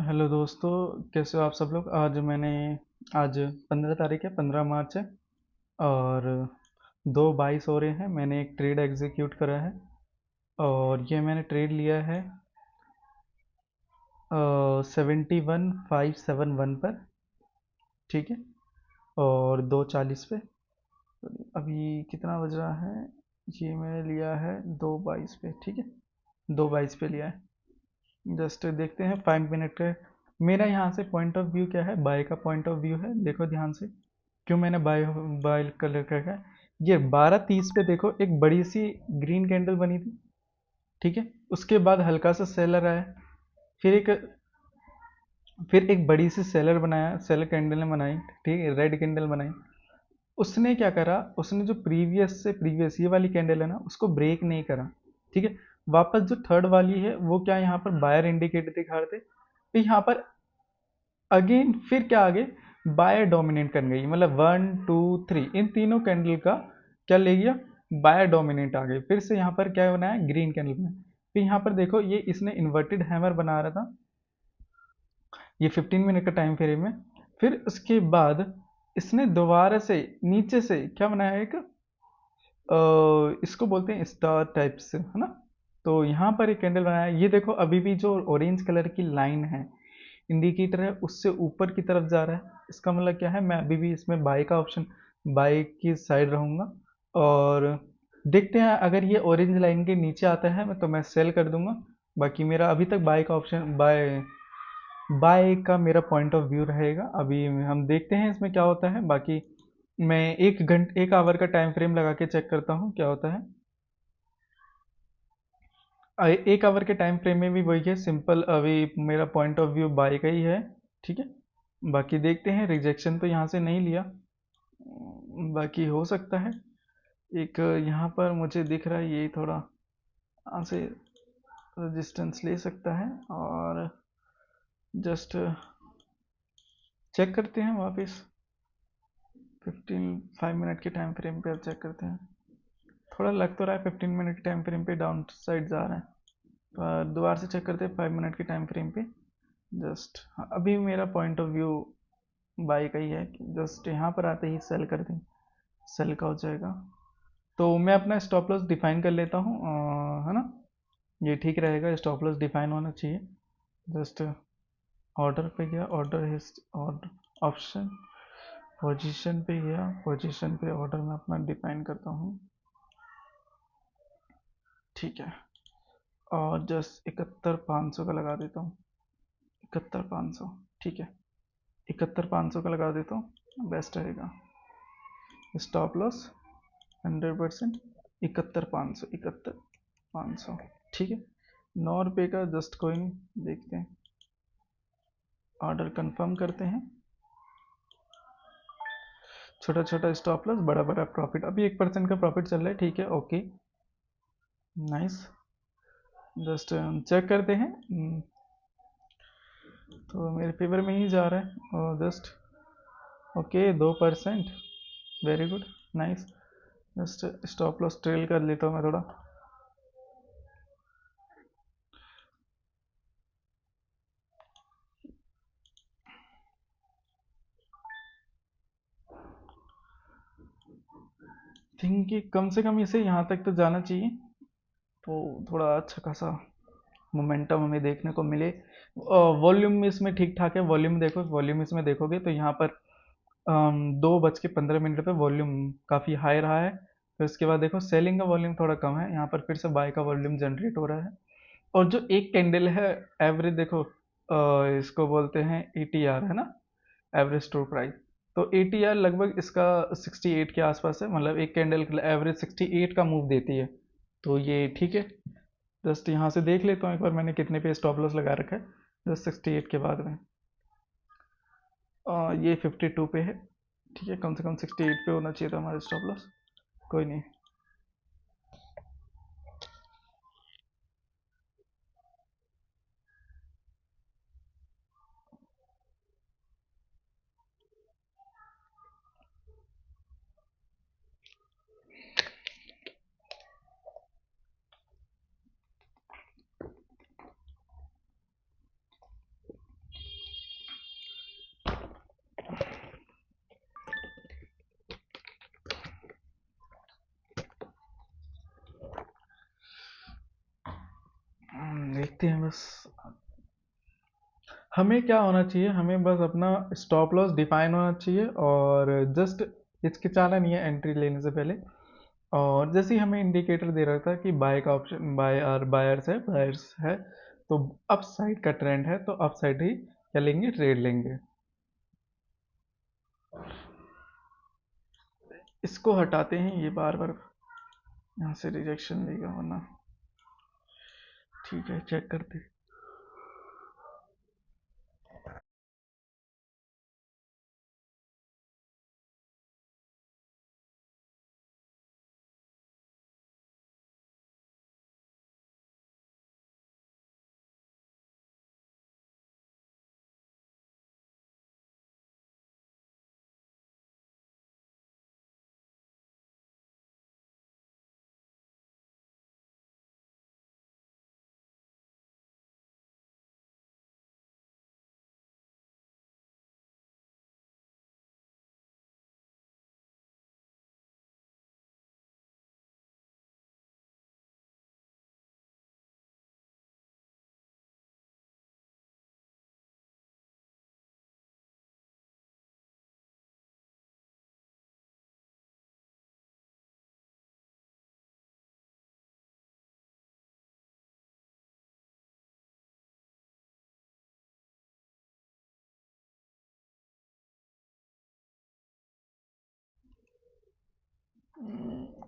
Hello दोस्तों, कैसे हो आप सब लोग। आज 15 तारीख है, 15 मार्च है। और 2:22 हो रहे हैं। मैंने एक ट्रेड एग्जीक्यूट करा है और ये मैंने ट्रेड लिया है 71,571 पर। ठीक है। और 2:40 पे। अभी कितना बज रहा है? ये मैंने लिया है 2:22 पे। ठीक है, 2:22 पे लिया है। जस्ट देखते हैं 5 मिनट का। मेरा यहाँ से पॉइंट ऑफ व्यू क्या है, बाय का पॉइंट ऑफ व्यू है। देखो ध्यान से, क्यों मैंने बाय बाय कलर का है। ये 12:30 पे देखो एक बड़ी सी ग्रीन कैंडल बनी थी। ठीक है, उसके बाद हल्का सा सेलर आया। फिर एक फिर एक बड़ी सी सेलर बनाया, सेलर कैंडल ने बनाई। ठीक है, रेड कैंडल बनाई। उसने क्या करा, उसने जो प्रीवियस से प्रीवियस ये वाली कैंडल है ना, उसको ब्रेक नहीं करा। ठीक है, वापस जो थर्ड वाली है वो क्या, यहाँ पर बायर इंडिकेटर दिखा रहे थे। फिर यहाँ पर अगेन फिर क्या आगे बायर डोमिनेट कर गई, मतलब 1 2 3 इन तीनों कैंडल का क्या ले गया, बायर डोमिनेट आ गई। फिर से यहाँ पर क्या बनाया, ग्रीन कैंडल बनाया। फिर यहाँ पर देखो ये इसने इन्वर्टेड हैमर बना रहा था, ये 15 मिनट का टाइम फ्रेम है। फिर उसके बाद इसने दोबारा से नीचे से क्या बनाया, एक इसको बोलते हैं स्टार टाइप से, है ना। तो यहाँ पर एक कैंडल बनाया। ये देखो अभी भी जो ऑरेंज कलर की लाइन है, इंडिकेटर है, उससे ऊपर की तरफ जा रहा है। इसका मतलब क्या है, मैं अभी भी इसमें बाय का ऑप्शन, बाय की साइड रहूँगा। और देखते हैं अगर ये ऑरेंज लाइन के नीचे आता है तो मैं सेल कर दूंगा। बाकी मेरा अभी तक बाय का ऑप्शन, बाय बाय का मेरा पॉइंट ऑफ व्यू रहेगा। अभी हम देखते हैं इसमें क्या होता है। बाकी मैं 1 आवर का टाइम फ्रेम लगा के चेक करता हूँ क्या होता है। 1 आवर के टाइम फ्रेम में भी वही है, सिंपल। अभी मेरा पॉइंट ऑफ व्यू बाय का ही है। ठीक है, बाकी देखते हैं। रिजेक्शन तो यहाँ से नहीं लिया, बाकी हो सकता है। एक यहाँ पर मुझे दिख रहा है, ये थोड़ा यहाँ से रेजिस्टेंस ले सकता है। और जस्ट चेक करते हैं वापस 5 मिनट के टाइम फ्रेम पे। अब चेक करते हैं, थोड़ा लग तो रहा है 15 मिनट के टाइम फ्रेम पे डाउन साइड जा रहा है। पर दोबारा से चेक करते हैं 5 मिनट के टाइम फ्रेम पे। जस्ट अभी मेरा पॉइंट ऑफ व्यू बाई का ही है कि जस्ट यहाँ पर आते ही सेल कर दें, सेल का हो जाएगा। तो मैं अपना स्टॉप लॉस डिफाइन कर लेता हूँ, है ना। ये ठीक रहेगा, स्टॉप लॉस डिफाइन होना चाहिए। जस्ट ऑर्डर पे गया, ऑर्डर ऑप्शन, पोजीशन पे गया, पोजीशन पे ऑर्डर में अपना डिफाइन करता हूँ। ठीक है, और जस्ट 71,500 का लगा देता हूँ। 71,500, ठीक है। 71,500 का लगा देता हूँ, बेस्ट रहेगा। Stop loss 100%, 71,500, 71,500। ठीक है, 9 रुपये का जस्ट कोइन देखते हैं। ऑर्डर कंफर्म करते हैं। छोटा छोटा स्टॉप लॉस, बड़ा बड़ा प्रॉफिट। अभी 1% का प्रॉफिट चल रहा है। ठीक है, ओके, नाइस। जस्ट हम चेक करते हैं। तो मेरे फेवर में ही जा रहा है। और just okay, 2%, very good, nice. Just stop loss trail कर लेता हूँ मैं थोड़ा। थिंक कि कम से कम इसे यहाँ तक तो जाना चाहिए, तो थोड़ा अच्छा खासा मोमेंटम हमें देखने को मिले। वॉल्यूम में इसमें ठीक ठाक है। वॉल्यूम देखो, वॉल्यूम इसमें देखोगे तो यहाँ पर 2:15 पे वॉल्यूम काफ़ी हाई रहा है। फिर उसके बाद देखो सेलिंग का वॉल्यूम थोड़ा कम है, यहाँ पर फिर से बाय का वॉल्यूम जनरेट हो रहा है। और जो एक कैंडल है, एवरेज देखो, इसको बोलते हैं ATR, है ना, एवरेज स्टोर प्राइस। तो ATR लगभग इसका 68 के आसपास है, मतलब एक कैंडल एवरेज 68 का मूव देती है। तो ये ठीक है। जस्ट यहाँ से देख लेता हूँ एक बार मैंने कितने पे स्टॉप लॉस लगा रखा है। जस्ट 68 के बाद में ये 52 पे है। ठीक है, कम से कम 68 पे होना चाहिए था हमारा स्टॉप लॉस। कोई नहीं। देखते हैं बस। हमें क्या होना चाहिए, हमें बस अपना स्टॉप लॉस डिफाइन होना चाहिए और जस्ट हिचकिचाना नहीं है एंट्री लेने से पहले। और जैसे ही हमें इंडिकेटर दे रहा था कि बाय का ऑप्शन, बाय और बायर्स है, तो अप साइड का ट्रेंड है, तो अप साइड ही क्या लेंगे, ट्रेड लेंगे। इसको हटाते हैं, ये बार बार यहाँ से रिजेक्शन देगा वरना। ठीक है, चेक करते हैं।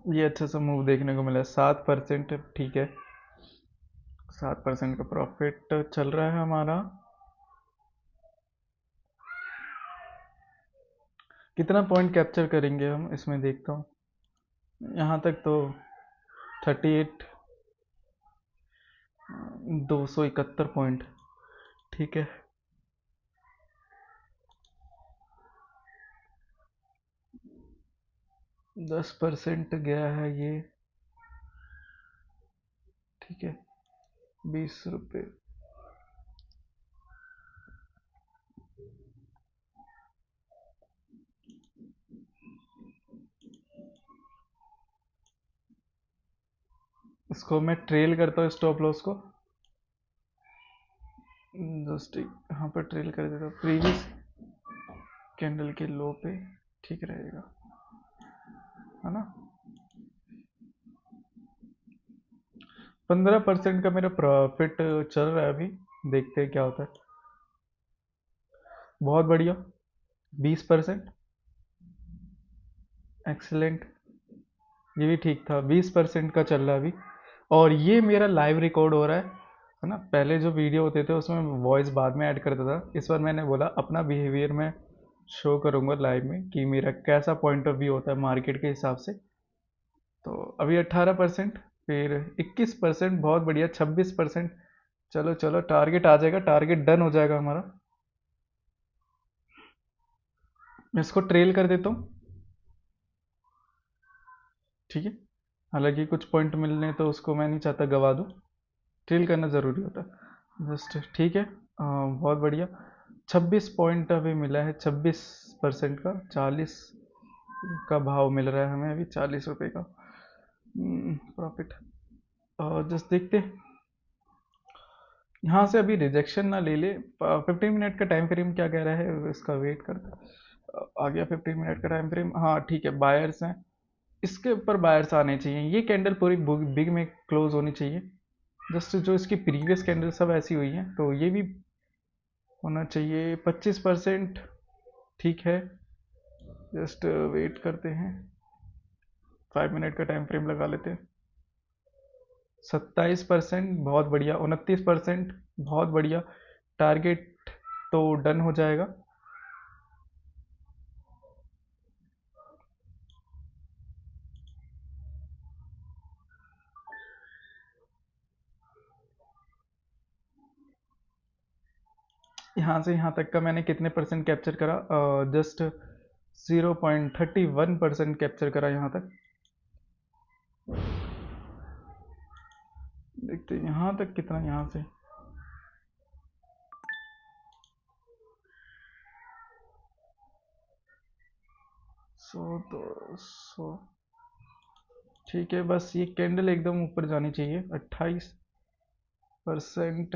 ये अच्छा सा मूव देखने को मिला, 7%। ठीक है, 7% का प्रॉफिट चल रहा है हमारा। कितना पॉइंट कैप्चर करेंगे हम इसमें, देखता हूँ। यहाँ तक तो 38, 271 पॉइंट। ठीक है, 10% गया है ये। ठीक है, 20 रुपये। इसको मैं ट्रेल करता हूँ, स्टॉप लॉस को जस्ट यहाँ पर ट्रेल कर देता हूँ, प्रीवियस कैंडल के लो पे। ठीक रहेगा, है ना। 15% का मेरा प्रॉफिट चल रहा है अभी, देखते हैं क्या होता है। बहुत बढ़िया, 20%। एक्सीलेंट, ये भी ठीक था, 20% का चल रहा है अभी। और ये मेरा लाइव रिकॉर्ड हो रहा है ना। पहले जो वीडियो होते थे उसमें वॉइस बाद में ऐड करता था, इस बार मैंने बोला अपना बिहेवियर मैं शो करूँगा लाइव में कि मेरा कैसा पॉइंट ऑफ व्यू होता है मार्केट के हिसाब से। तो अभी 18%, फिर 21%, बहुत बढ़िया, 26%। चलो चलो, टारगेट आ जाएगा, टारगेट डन हो जाएगा हमारा। मैं इसको ट्रेल कर देता हूँ। ठीक है, हालांकि कुछ पॉइंट मिलने तो उसको मैं नहीं चाहता गवा दूँ, ट्रेल करना ज़रूरी होता है जस्ट। ठीक है, बहुत बढ़िया। 26 पॉइंट अभी मिला है, 26% का, 40 का भाव मिल रहा है हमें अभी, 40 रुपये का प्रॉफिट। और जस्ट देखते, यहाँ से अभी रिजेक्शन ना ले ले। 15 मिनट का टाइम फ्रेम क्या कह रहा है, इसका वेट करते। आ गया 15 मिनट का टाइम फ्रेम, हाँ ठीक है, बायर्स हैं, इसके ऊपर बायर्स आने चाहिए। ये कैंडल पूरी बिग में क्लोज होनी चाहिए। जस्ट जो इसकी प्रीवियस कैंडल सब ऐसी हुई हैं, तो ये भी होना चाहिए 25%। ठीक है, जस्ट वेट करते हैं, 5 मिनट का टाइम फ्रेम लगा लेते हैं। 27%, बहुत बढ़िया। 29%, बहुत बढ़िया। टारगेट तो डन हो जाएगा। यहाँ से यहाँ तक का मैंने कितने परसेंट कैप्चर करा, जस्ट 0.31% कैप्चर करा यहाँ तक। देखते हैं यहाँ तक कितना, यहाँ से 100, 200। ठीक है, बस ये कैंडल एकदम ऊपर जानी चाहिए, 28। परसेंट।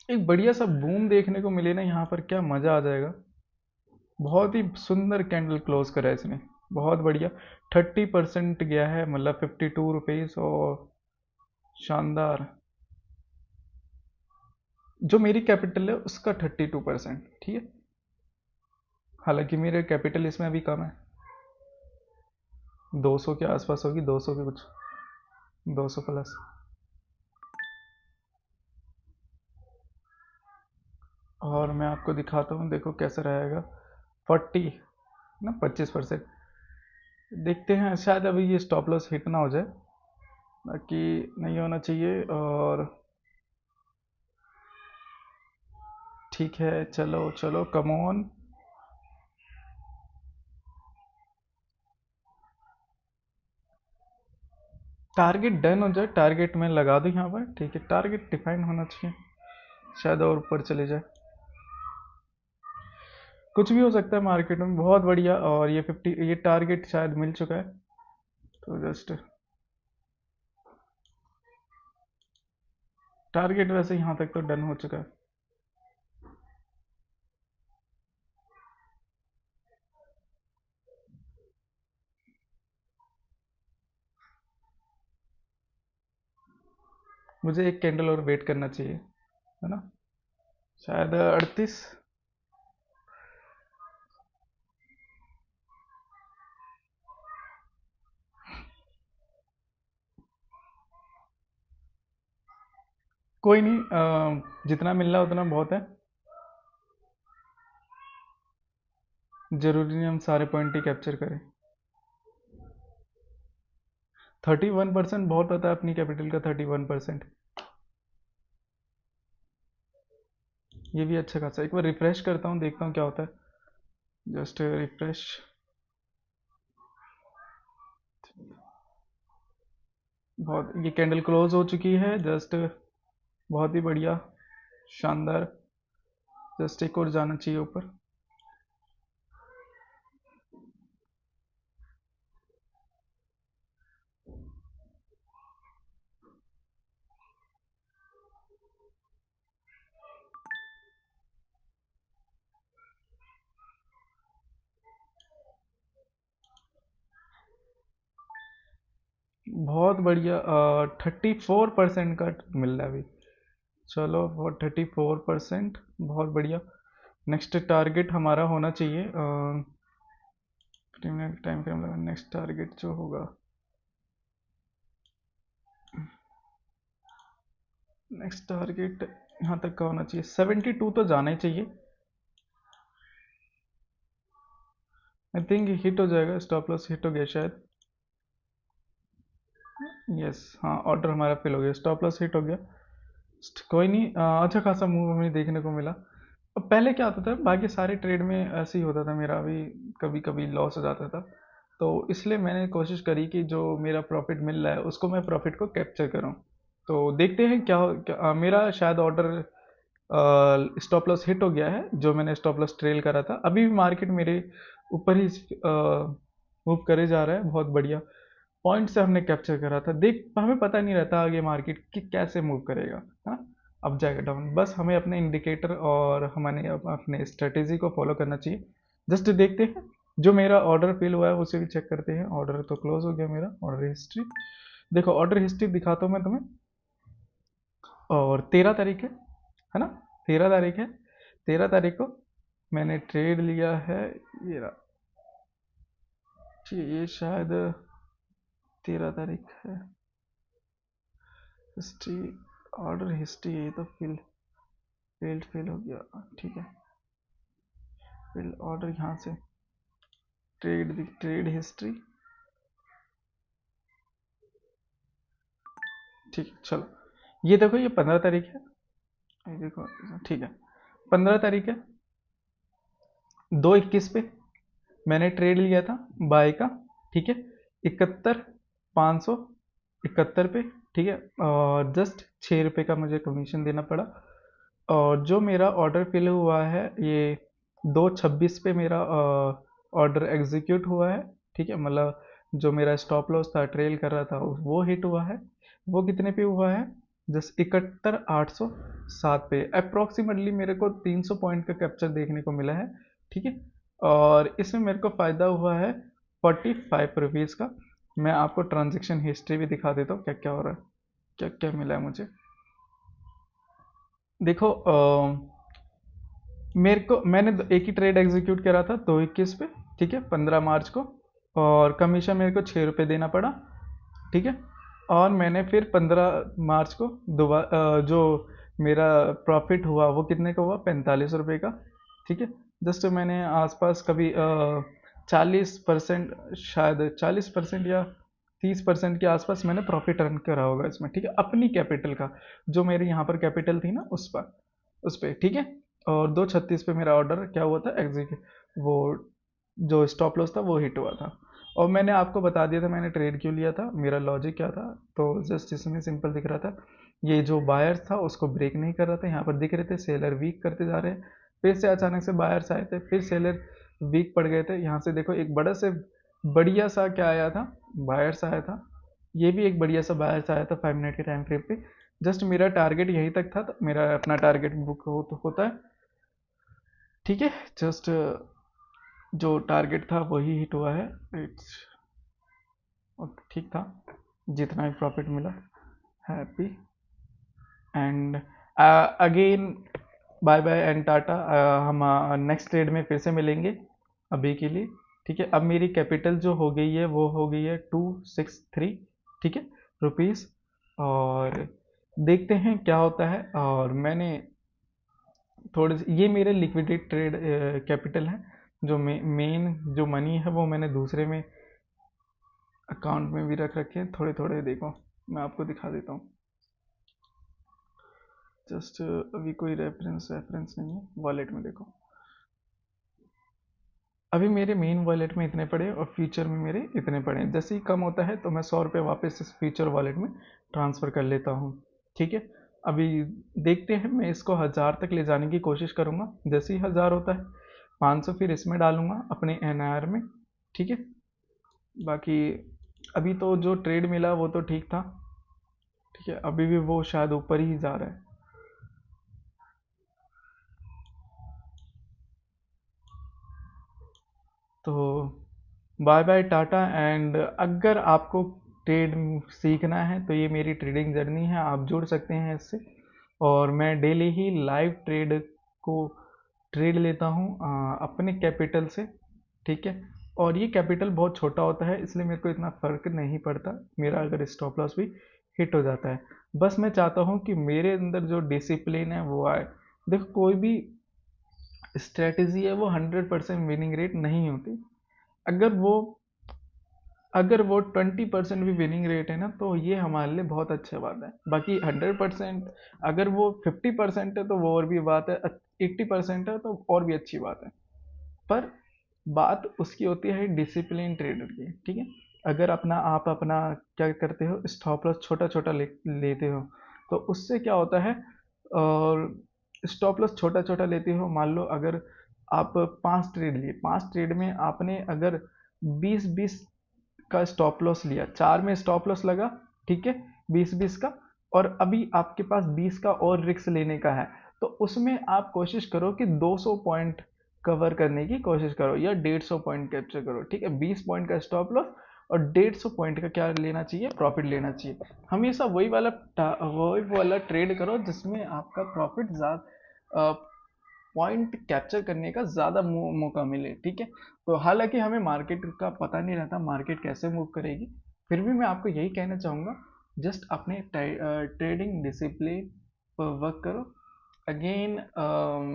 एक बढ़िया सा बूम देखने को मिले ना यहाँ पर, क्या मजा आ जाएगा। बहुत ही सुंदर कैंडल क्लोज करा है इसने, बहुत बढ़िया। 30% गया है, मतलब 52 रुपीज, और शानदार। जो मेरी कैपिटल है उसका 32%, ठीक है। हालांकि मेरे कैपिटल इसमें अभी कम है, 200 के आसपास होगी, 200 के कुछ, 200 प्लस। और मैं आपको दिखाता हूँ, देखो कैसा रहेगा। 40 ना, 25%। देखते हैं, शायद अभी ये स्टॉप लॉस हिट ना हो जाए, बाकी नहीं होना चाहिए। और ठीक है, चलो चलो, कम ऑन। टारगेट डन हो जाए, टारगेट में लगा दो यहाँ पर, ठीक है। टारगेट डिफाइन होना चाहिए, शायद और ऊपर चले जाए। कुछ भी हो सकता है मार्केट में, बहुत बढ़िया। और ये 50, ये टारगेट शायद मिल चुका है, तो जस्ट टारगेट वैसे यहाँ तक तो डन हो चुका है। मुझे एक कैंडल और वेट करना चाहिए, है ना, शायद 38। कोई नहीं, जितना मिल रहा है उतना बहुत है। जरूरी नहीं हम सारे पॉइंट ही कैप्चर करें। 31% बहुत होता है अपनी कैपिटल का, 31%। ये भी अच्छा खासा। एक बार रिफ्रेश करता हूँ, देखता हूँ क्या होता है। Just refresh. बहुत, ये कैंडल क्लोज हो चुकी है जस्ट, बहुत ही बढ़िया, शानदार। जस्ट एक और जाना चाहिए ऊपर। बहुत बढ़िया, 34% का मिल रहा है अभी। चलो, वो 34%, बहुत बढ़िया। नेक्स्ट टारगेट हमारा होना चाहिए, टाइम फ्रेम लगा, नेक्स्ट टारगेट जो होगा, नेक्स्ट टारगेट यहाँ तक का होना चाहिए, 72 तो जाना ही चाहिए। आई थिंक हिट हो जाएगा, स्टॉप लॉस हिट हो गया शायद। यस, हाँ, ऑर्डर हमारा फिल हो गया, स्टॉप लॉस हिट हो गया। कोई नहीं, अच्छा खासा मूव हमें देखने को मिला। अब पहले क्या होता था, बाकी सारे ट्रेड में ऐसे ही होता था मेरा भी, कभी कभी लॉस हो जाता था। तो इसलिए मैंने कोशिश करी कि जो मेरा प्रॉफिट मिल रहा है उसको मैं प्रॉफिट को कैप्चर करूं। तो देखते हैं क्या, मेरा शायद ऑर्डर स्टॉप लॉस हिट हो गया है, जो मैंने स्टॉप लॉस ट्रेल करा था। अभी भी मार्केट मेरे ऊपर ही मूव करे जा रहा है, बहुत बढ़िया। पॉइंट से हमने कैप्चर करा था, देख हमें पता नहीं रहता आगे मार्केट कि कैसे मूव करेगा, है ना, अप जाएगा डाउन। बस हमें अपने इंडिकेटर और हमारे अपने स्ट्रेटेजी को फॉलो करना चाहिए। जस्ट देखते हैं, जो मेरा ऑर्डर फिल हुआ है उसे भी चेक करते हैं। ऑर्डर तो क्लोज हो गया मेरा, ऑर्डर हिस्ट्री देखो, ऑर्डर हिस्ट्री दिखाता हूँ मैं तुम्हें। और 13 तारीख है ना, 13 तारीख है। 13 तारीख को मैंने ट्रेड लिया है, ये रहा, ये शायद 13 तारीख है। हिस्ट्री, ऑर्डर हिस्ट्री, ये तो फेल हो गया, ठीक है। फिल ऑर्डर यहाँ से, ट्रेड हिस्ट्री, ठीक है। चलो, ये देखो, ये 15 तारीख है, ये देखो, ठीक है। 15 तारीख है, 2:21 पे मैंने ट्रेड लिया था बाय का, ठीक है। 71,571 पे, ठीक है, और जस्ट 6 रुपये का मुझे कमीशन देना पड़ा। और जो मेरा ऑर्डर फिल हुआ है ये 2:26 पे मेरा ऑर्डर एग्जीक्यूट हुआ है। ठीक है, मतलब जो मेरा स्टॉप लॉस था, ट्रेल कर रहा था, वो हिट हुआ है। वो कितने पे हुआ है? जस्ट 71,807 पे। अप्रोक्सीमेटली मेरे को 300 पॉइंट का कैप्चर देखने को मिला है। ठीक है, और इसमें मेरे को फ़ायदा हुआ है 45 रुपीज़ का। मैं आपको ट्रांजेक्शन हिस्ट्री भी दिखा देता हूँ क्या क्या हो रहा है, क्या क्या मिला है मुझे। देखो मेरे को मैंने एक ही ट्रेड एग्जीक्यूट करा था 2:21 पे। ठीक है, 15 मार्च को। और कमीशन मेरे को 6 रुपये देना पड़ा। ठीक है, और मैंने फिर 15 मार्च को दोबारा जो मेरा प्रॉफिट हुआ वो कितने का हुआ? 45 रुपये का। ठीक है, जस्ट मैंने आसपास कभी 40%, शायद 40% या 30% के आसपास मैंने प्रॉफिट अर्न करा होगा इसमें। ठीक है, अपनी कैपिटल का, जो मेरी यहाँ पर कैपिटल थी ना उस पर। ठीक है, और 2:36 पे मेरा ऑर्डर क्या हुआ था? एग्जीक्यूट, वो जो स्टॉप लॉस था वो हिट हुआ था। और मैंने आपको बता दिया था मैंने ट्रेड क्यों लिया था, मेरा लॉजिक क्या था। तो जस्ट इसमें सिंपल दिख रहा था, ये जो बायर्स था उसको ब्रेक नहीं कर रहा था, यहाँ पर दिख रहे थे सेलर वीक करते जा रहे हैं। फिर से अचानक से बायर्स आए थे, फिर सेलर वीक पड़ गए थे। यहाँ से देखो एक बड़ा से बढ़िया सा क्या आया था? बायर्स आया था। ये भी एक बढ़िया सा बायर्स आया था 5 मिनट के टाइम फ्रेम पे। जस्ट मेरा टारगेट यहीं तक था, तो मेरा अपना टारगेट बुक होता है। ठीक है, जस्ट जो टारगेट था वही हिट हुआ है। इट्स ठीक था, जितना भी प्रॉफिट मिला, happy. And again bye bye and tata. हम नेक्स्ट ट्रेड में फिर से मिलेंगे अभी के लिए। ठीक है, अब मेरी कैपिटल जो हो गई है वो हो गई है 263। ठीक है, रुपीज़। और देखते हैं क्या होता है। और मैंने थोड़े से, ये मेरे लिक्विडेट ट्रेड कैपिटल है। जो मेन जो मनी है वो मैंने दूसरे में अकाउंट में भी रख रखे हैं थोड़े थोड़े। देखो मैं आपको दिखा देता हूँ। जस्ट अभी कोई रेफरेंस नहीं है वॉलेट में। देखो अभी मेरे मेन वॉलेट में इतने पड़े और फ्यूचर में मेरे इतने पड़े। जैसे ही कम होता है तो मैं 100 रुपये वापस इस फ्यूचर वॉलेट में ट्रांसफ़र कर लेता हूँ। ठीक है, अभी देखते हैं, मैं इसको 1000 तक ले जाने की कोशिश करूँगा। जैसे ही 1000 होता है 500 फिर इसमें डालूंगा अपने NIR में। ठीक है, बाकी अभी तो जो ट्रेड मिला वो तो ठीक था। ठीक है, अभी भी वो शायद ऊपर ही जा रहा है। तो बाय बाय टाटा। एंड अगर आपको ट्रेड सीखना है तो ये मेरी ट्रेडिंग जर्नी है, आप जुड़ सकते हैं इससे। और मैं डेली ही लाइव ट्रेड को ट्रेड लेता हूँ अपने कैपिटल से। ठीक है, और ये कैपिटल बहुत छोटा होता है इसलिए मेरे को इतना फ़र्क नहीं पड़ता मेरा अगर स्टॉप लॉस भी हिट हो जाता है। बस मैं चाहता हूँ कि मेरे अंदर जो डिसिप्लिन है वो आए। देखो कोई भी स्ट्रेटजी है वो 100% विनिंग रेट नहीं होती। अगर वो अगर वो 20% भी विनिंग रेट है ना तो ये हमारे लिए बहुत अच्छी बात है। बाकी 100%, अगर वो 50% है तो वो और भी बात है, 80% है तो और भी अच्छी बात है। पर बात उसकी होती है डिसिप्लिन ट्रेडर की। ठीक है, अगर आप अपना क्या करते हो, स्टॉप लॉस छोटा छोटा लेते हो तो उससे क्या होता है। और स्टॉप लॉस छोटा छोटा लेते हो, मान लो अगर आप 5 ट्रेड लिए, 5 ट्रेड में आपने अगर 20-20 का स्टॉप लॉस लिया, 4 में स्टॉप लॉस लगा। ठीक है, 20-20 का। और अभी आपके पास 20 का और रिस्क लेने का है, तो उसमें आप कोशिश करो कि 200 पॉइंट कवर करने की कोशिश करो या 150 पॉइंट कैप्चर करो। ठीक है, 20 पॉइंट का स्टॉप लॉस और 150 पॉइंट का क्या लेना चाहिए? प्रॉफिट लेना चाहिए। हमेशा वही वाला ट्रेड करो जिसमें आपका प्रॉफिट ज़्यादा, पॉइंट कैप्चर करने का ज़्यादा मौका मिले। ठीक है, तो हालांकि हमें मार्केट का पता नहीं रहता मार्केट कैसे मूव करेगी, फिर भी मैं आपको यही कहना चाहूँगा, जस्ट अपने ट्रेडिंग डिसिप्लिन पर वर्क करो। अगेन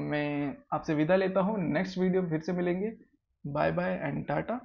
मैं आपसे विदा लेता हूँ, नेक्स्ट वीडियो फिर से मिलेंगे। Bye bye and Tata.